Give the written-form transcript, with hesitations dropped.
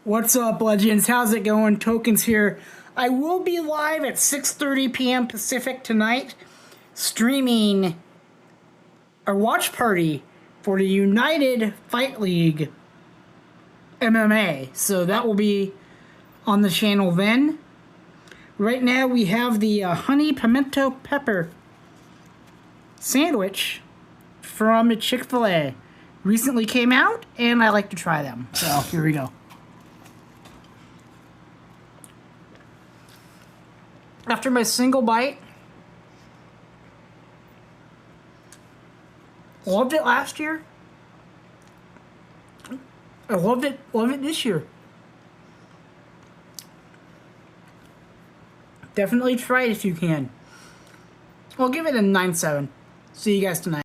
What's up, legends? How's it going? Tokens here. I will be live at 6:30 p.m. Pacific tonight, streaming a watch party for the United Fight League MMA. So that will be on the channel then. Right now we have the honey pimento pepper sandwich from Chick-fil-A. Recently came out, and I like to try them. So here we go. After my single bite, loved it last year. I love it this year. Definitely try it if you can. I'll give it a 9.7. See you guys tonight.